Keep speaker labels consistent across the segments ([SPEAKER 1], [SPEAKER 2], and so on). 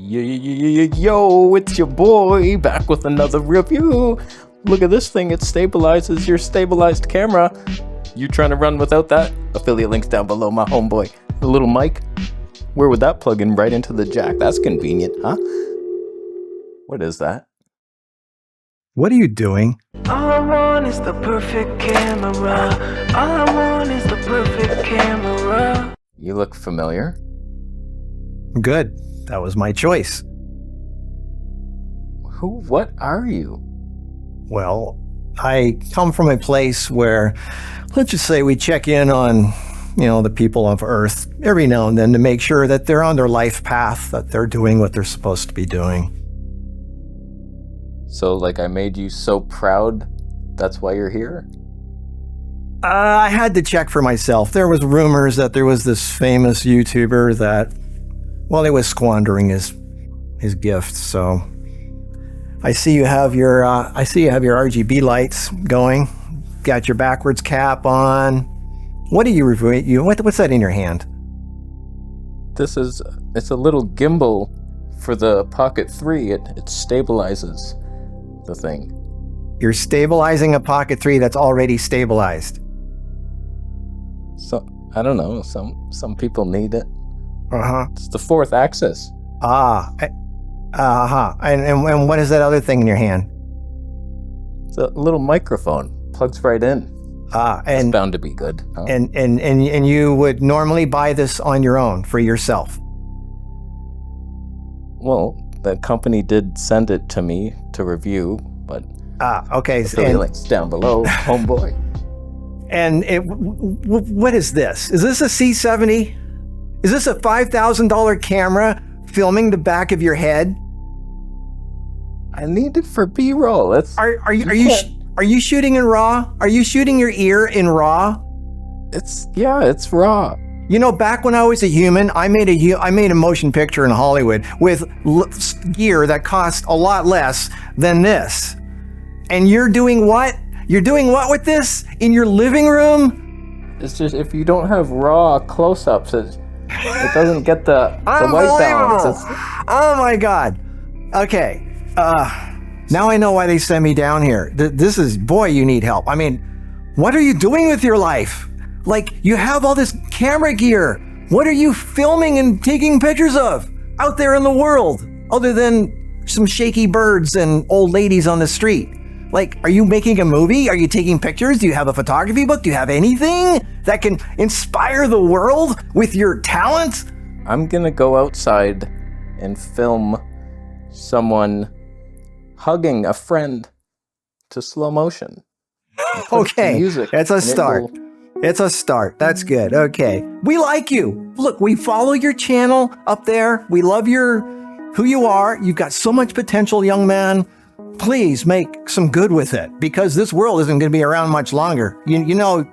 [SPEAKER 1] Yo, it's your boy back with another review. Look at this thing, it stabilizes your stabilized camera. You trying to run without that? Affiliate links down below, my homeboy. The little mic, where would that plug in? Right into the jack? That's convenient, huh? What is that?
[SPEAKER 2] What are you doing?
[SPEAKER 3] All I want is the perfect camera. All I want is the perfect camera.
[SPEAKER 1] You look familiar.
[SPEAKER 2] Good. That was my choice.
[SPEAKER 1] What are you?
[SPEAKER 2] Well, I come from a place where, let's just say we check in on, the people of Earth every now and then to make sure that they're on their life path, that they're doing what they're supposed to be doing.
[SPEAKER 1] So, like, I made you so proud, that's why you're here?
[SPEAKER 2] I had to check for myself. There was rumors that there was this famous YouTuber that, he was squandering his gifts. So I see you have your RGB lights going. Got your backwards cap on. What are you reviewing? What's that in your hand?
[SPEAKER 1] It's a little gimbal for the Pocket 3. It stabilizes the thing.
[SPEAKER 2] You're stabilizing a Pocket 3 that's already stabilized.
[SPEAKER 1] So, I don't know, some people need it.
[SPEAKER 2] Uh-huh.
[SPEAKER 1] It's the fourth axis.
[SPEAKER 2] Uh-huh. And what is that other thing in your hand?
[SPEAKER 1] It's a little microphone. Plugs right in.
[SPEAKER 2] And
[SPEAKER 1] it's bound to be good. Huh?
[SPEAKER 2] And you would normally buy this on your own for yourself?
[SPEAKER 1] Well, the company did send it to me to review, but
[SPEAKER 2] okay.
[SPEAKER 1] Affiliate links down below, homeboy.
[SPEAKER 2] And what is this? Is this a C70? Is this a $5,000 camera filming the back of your head?
[SPEAKER 1] I need it for B-roll.
[SPEAKER 2] Are you shooting in RAW? Are you shooting your ear in RAW?
[SPEAKER 1] It's RAW.
[SPEAKER 2] Back when I was a human, I made a motion picture in Hollywood with gear that cost a lot less than this. And you're doing what? You're doing what with this in your living room?
[SPEAKER 1] It's just if you don't have RAW close-ups, it doesn't get the white balance.
[SPEAKER 2] Oh my God. Okay. Now I know why they sent me down here. This is, boy, you need help. I mean, what are you doing with your life? Like, you have all this camera gear. What are you filming and taking pictures of out there in the world, other than some shaky birds and old ladies on the street? Like, are you making a movie? Are you taking pictures? Do you have a photography book? Do you have anything that can inspire the world with your talent?
[SPEAKER 1] I'm gonna go outside and film someone hugging a friend to slow motion.
[SPEAKER 2] Okay,
[SPEAKER 1] music,
[SPEAKER 2] it's a start. It's a start. That's good. Okay. We like you. Look, we follow your channel up there. We love who you are. You've got so much potential, young man. Please make some good with it, because this world isn't going to be around much longer. All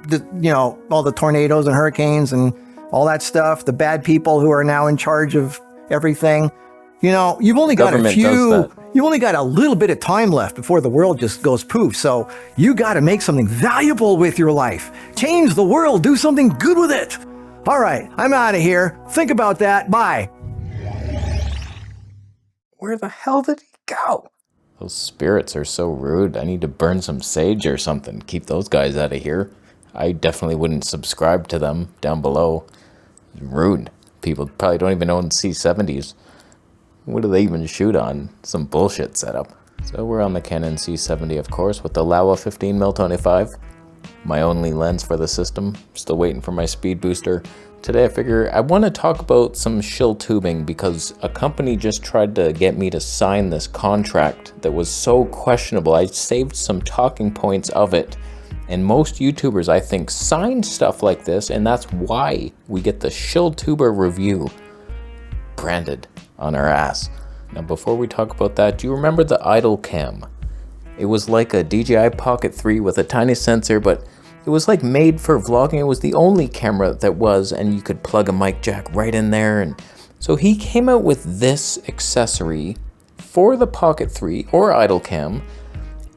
[SPEAKER 2] the tornadoes and hurricanes and all that stuff, the bad people who are now in charge of everything. You've only got you've only got a little bit of time left before the world just goes poof. So you got to make something valuable with your life. Change the world. Do something good with it. All right. I'm out of here. Think about that. Bye.
[SPEAKER 1] Where the hell did he go? Those spirits are so rude. I need to burn some sage or something. Keep those guys out of here. I definitely wouldn't subscribe to them down below. Rude. People probably don't even own C70s. What do they even shoot on? Some bullshit setup. So we're on the Canon C70, of course, with the Laowa 15mm/25. My only lens for the system. Still waiting for my speed booster. Today I figure I want to talk about some shill tubing, because a company just tried to get me to sign this contract that was so questionable. I saved some talking points of it. And most YouTubers, I think, sign stuff like this, and that's why we get the shill tuber review branded on our ass. Now, before we talk about that, do you remember the idle cam? It was like a DJI Pocket 3 with a tiny sensor, but it was like made for vlogging. It was the only camera that was, and you could plug a mic jack right in there. And so he came out with this accessory for the Pocket 3 or idle cam,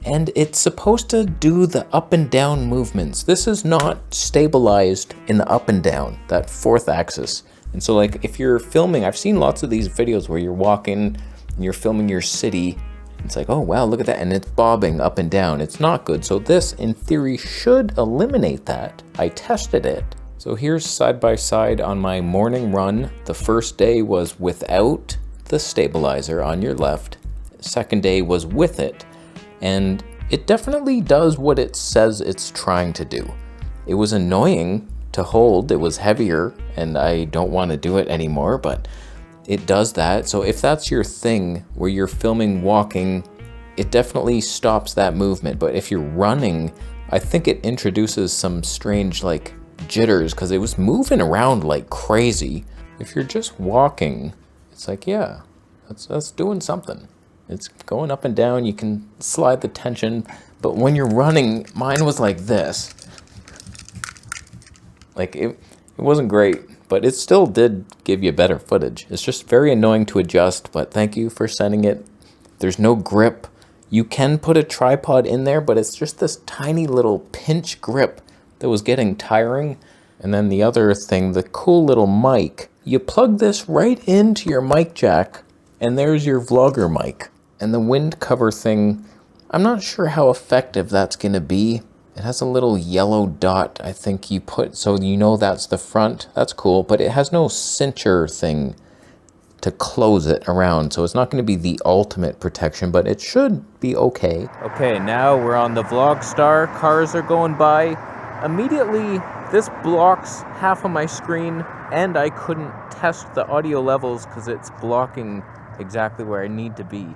[SPEAKER 1] and it's supposed to do the up and down movements. This is not stabilized in the up and down, that fourth axis. And so like if you're filming, I've seen lots of these videos where you're walking and you're filming your city. It's like, oh wow, look at that. And it's bobbing up and down. It's not good. So this in theory should eliminate that. I tested it. So here's side by side on my morning run. The first day was without the stabilizer on your left. Second day was with it. And it definitely does what it says it's trying to do. It was annoying to hold, it was heavier, and I don't want to do it anymore, but it does that. So if that's your thing, where you're filming walking, it definitely stops that movement. But if you're running, I think it introduces some strange like jitters, because it was moving around like crazy. If you're just walking, it's like, yeah, that's doing something. It's going up and down, you can slide the tension, but when you're running, mine was like this. Like it wasn't great, but it still did give you better footage. It's just very annoying to adjust, but thank you for sending it. There's no grip. You can put a tripod in there, but it's just this tiny little pinch grip that was getting tiring. And then the other thing, the cool little mic, you plug this right into your mic jack, and there's your vlogger mic. And the wind cover thing, I'm not sure how effective that's gonna be. It has a little yellow dot, I think you put, so you know that's the front. That's cool, but it has no cincher thing to close it around. So it's not gonna be the ultimate protection, but it should be okay. Okay, now we're on the Vlogstar. Cars are going by. Immediately, this blocks half of my screen, and I couldn't test the audio levels because it's blocking exactly where I need to be.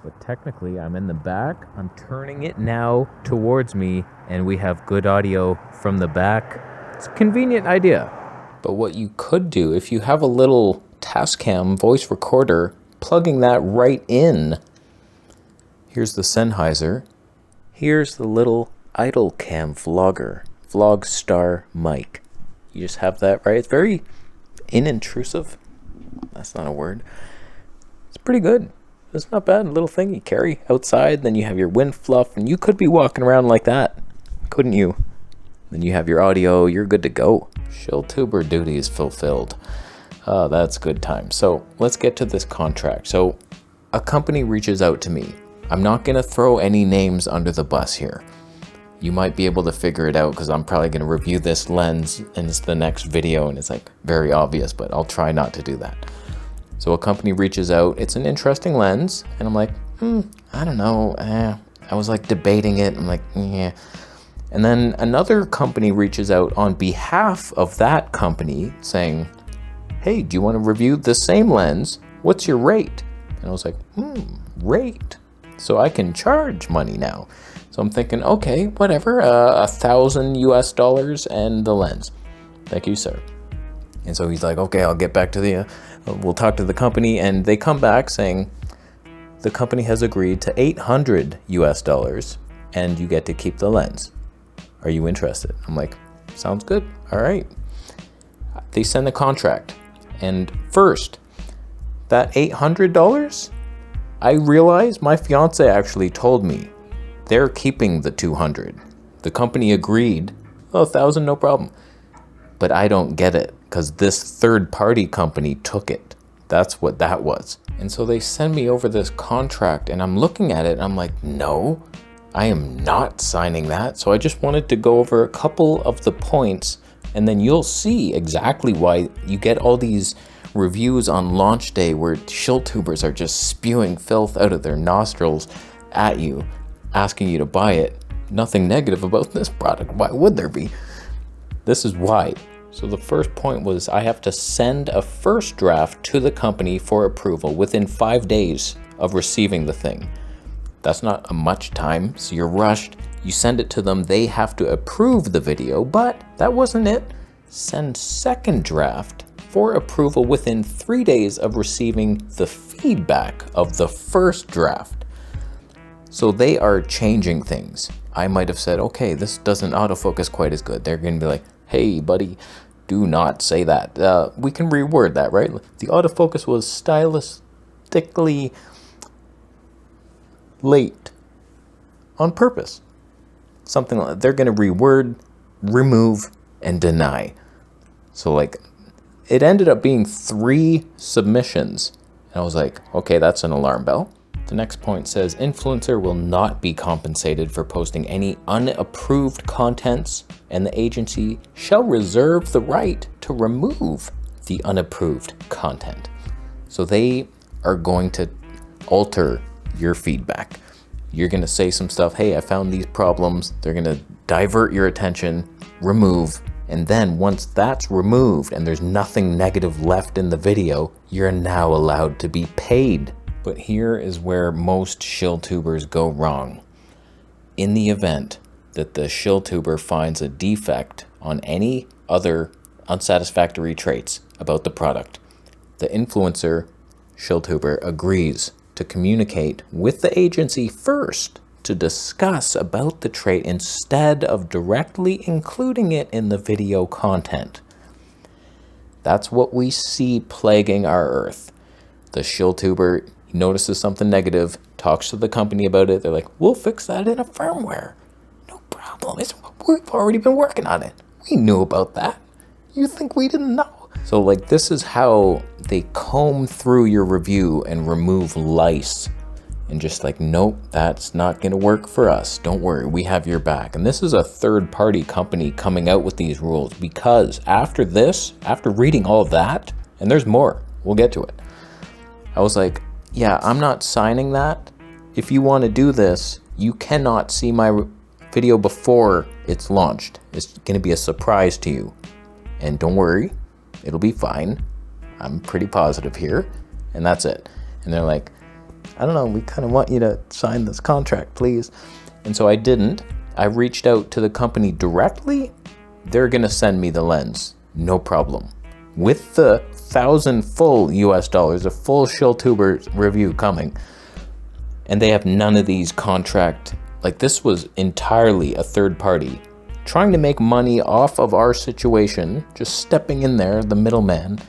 [SPEAKER 1] But technically, I'm in the back. I'm turning it now towards me, and we have good audio from the back. It's a convenient idea. But what you could do, if you have a little Tascam voice recorder, plugging that right in. Here's the Sennheiser. Here's the little IdleCam Vlogstar mic. You just have that, right? It's very inintrusive. That's not a word. It's pretty good. It's not bad. A little thing you carry outside. Then you have your wind fluff, and you could be walking around like that, couldn't you? Then you have your audio. You're good to go. Shilltuber duty is fulfilled. That's good time. So let's get to this contract. So a company reaches out to me. I'm not going to throw any names under the bus here. You might be able to figure it out because I'm probably going to review this lens in the next video, and it's like very obvious, but I'll try not to do that. So a company reaches out, it's an interesting lens, and I'm like, I don't know, I was like debating it, I'm like, yeah. And then another company reaches out on behalf of that company saying, hey, do you want to review the same lens? What's your rate? And I was like, rate? So I can charge money now. So I'm thinking, okay, whatever, $1,000 and the lens. Thank you, sir. And so he's like, okay, I'll get back to we'll talk to the company, and they come back saying the company has agreed to $800 and you get to keep the lens. Are you interested? I'm like, sounds good. All right. They send the contract, and first, that $800, I realized my fiance actually told me they're keeping the $200. The company agreed, $1,000, no problem. But I don't get it, because this third-party company took it. That's what that was. And so they send me over this contract, and I'm looking at it, and I'm like, no, I am not signing that. So I just wanted to go over a couple of the points, and then you'll see exactly why you get all these reviews on launch day where shilltubers are just spewing filth out of their nostrils at you, asking you to buy it. Nothing negative about this product. Why would there be? This is why. So the first point was I have to send a first draft to the company for approval within 5 days of receiving the thing. That's not a much time, so you're rushed. You send it to them, they have to approve the video, but that wasn't it. Send second draft for approval within 3 days of receiving the feedback of the first draft. So they are changing things. I might have said, okay, this doesn't autofocus quite as good. They're going to be like, hey, buddy, do not say that. We can reword that, right? The autofocus was stylistically late on purpose. Something like that. They're going to reword, remove, and deny. So like, it ended up being 3 submissions. And I was like, okay, that's an alarm bell. The next point says, influencer will not be compensated for posting any unapproved contents, and the agency shall reserve the right to remove the unapproved content. So they are going to alter your feedback. You're going to say some stuff, hey, I found these problems. They're going to divert your attention, remove, and then once that's removed and there's nothing negative left in the video, you're now allowed to be paid. But here is where most shilltubers go wrong. In the event that the shilltuber finds a defect on any other unsatisfactory traits about the product, the influencer shilltuber agrees to communicate with the agency first to discuss about the trait instead of directly including it in the video content. That's what we see plaguing our earth. The shilltuber notices something negative, talks to the company about it. They're like, we'll fix that in a firmware. No problem. We've already been working on it. We knew about that. You think we didn't know? So like, this is how they comb through your review and remove lice and just like, nope, that's not going to work for us. Don't worry, we have your back. And this is a third-party company coming out with these rules, because after this, after reading all of that, and there's more, we'll get to it, I was like, yeah, I'm not signing that. If you want to do this, you cannot see my video before it's launched. It's going to be a surprise to you. And don't worry, it'll be fine. I'm pretty positive here. And that's it. And they're like, I don't know, we kind of want you to sign this contract, please. And so I didn't. I reached out to the company directly. They're going to send me the lens. No problem. With the 1,000 full US dollars, a full shilltuber review coming. And they have none of these contract. Like, this was entirely a third party trying to make money off of our situation, just stepping in there, the middleman,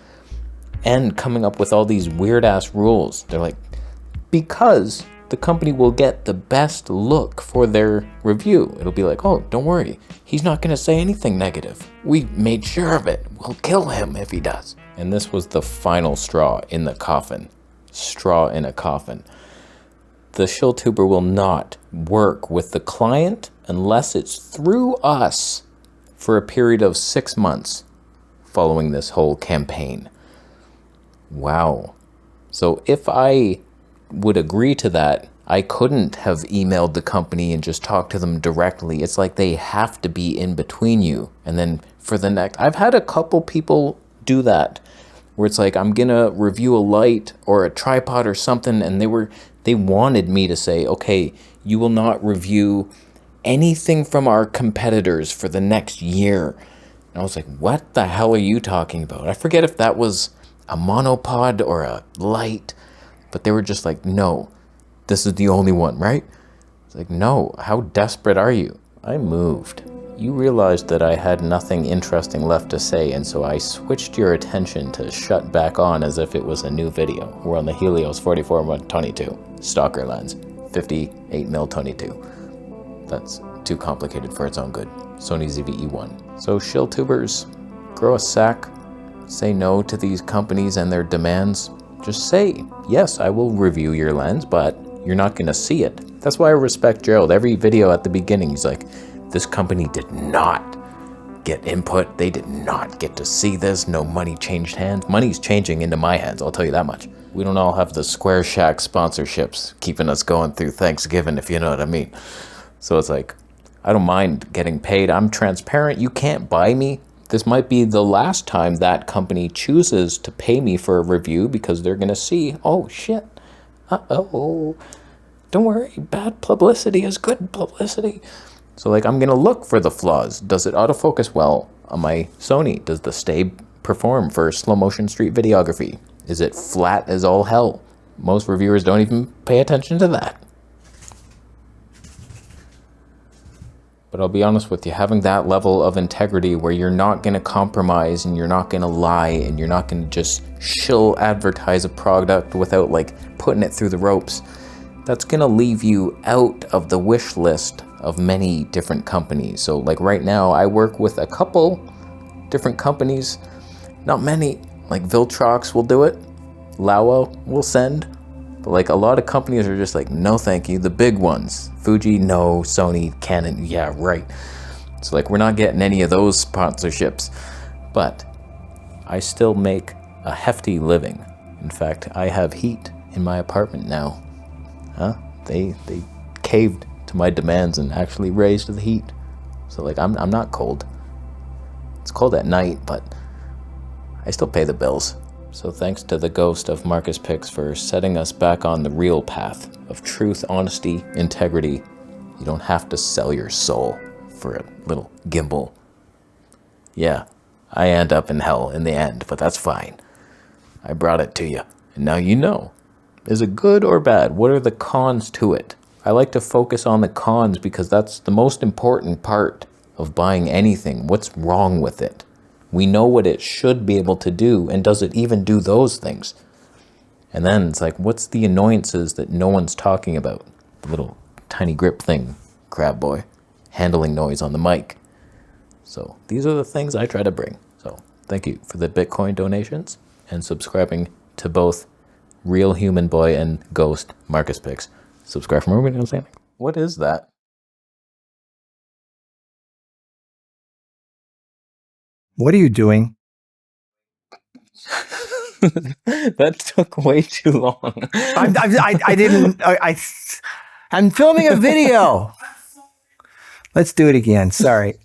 [SPEAKER 1] and coming up with all these weird ass rules. They're like, because the company will get the best look for their review. It'll be like, oh, don't worry, he's not going to say anything negative. We made sure of it. We'll kill him if he does. And this was the final straw in the coffin. Straw in a coffin. The shilltuber will not work with the client unless it's through us for a period of 6 months following this whole campaign. Wow. So if I would agree to that, I couldn't have emailed the company and just talked to them directly. It's like they have to be in between you. And then for the next, I've had a couple people do that where it's like, I'm gonna review a light or a tripod or something, and they wanted me to say, okay, you will not review anything from our competitors for the next year. And I was like, what the hell are you talking about? I forget if that was a monopod or a light, but they were just like, no, this is the only one, right? It's like, no, how desperate are you? I moved. You realized that I had nothing interesting left to say, and so I switched your attention to shut back on as if it was a new video. We're on the Helios 44-122, stalker lens, 58mm 22. That's too complicated for its own good. Sony ZV-E1. So shilltubers, grow a sack, say no to these companies and their demands. Just say, yes, I will review your lens, but you're not gonna see it. That's why I respect Gerald. Every video at the beginning, he's like, this company did not get input. They did not get to see this. No money changed hands. Money's changing into my hands, I'll tell you that much. We don't all have the Square Shack sponsorships keeping us going through Thanksgiving, if you know what I mean. So it's like, I don't mind getting paid. I'm transparent. You can't buy me. This might be the last time that company chooses to pay me for a review, because they're going to see, oh shit, uh-oh, don't worry, bad publicity is good publicity. So like, I'm going to look for the flaws. Does it autofocus well on my Sony? Does the stay perform for slow motion street videography? Is it flat as all hell? Most reviewers don't even pay attention to that. But I'll be honest with you, having that level of integrity where you're not going to compromise and you're not going to lie and you're not going to just shill advertise a product without like putting it through the ropes, that's going to leave you out of the wish list of many different companies. So like right now, I work with a couple different companies, not many, Like Viltrox will do it. Laowa will send. But like a lot of companies are just like, no thank you. The big ones. Fuji, no. Sony, Canon, yeah, right. So like we're not getting any of those sponsorships. But I still make a hefty living. In fact, I have heat in my apartment now. Huh? They caved to my demands and actually raised the heat. So like I'm not cold. It's cold at night, but I still pay the bills. So thanks to the ghost of Markus Picks for setting us back on the real path of truth, honesty, integrity. You don't have to sell your soul for a little gimbal. Yeah, I end up in hell in the end, but that's fine. I brought it to you, and now you know. Is it good or bad? What are the cons to it? I like to focus on the cons because that's the most important part of buying anything. What's wrong with it? We know what it should be able to do, and does it even do those things? And then it's like, what's the annoyances that no one's talking about? The little tiny grip thing, crab boy, handling noise on the mic. So these are the things I try to bring. So thank you for the Bitcoin donations and subscribing to both Real Human Boy and Ghost Markus Picks. Subscribe for more videos. What is that?
[SPEAKER 2] What are you doing?
[SPEAKER 1] That took way too long.
[SPEAKER 2] I'm filming a video. Let's do it again. Sorry.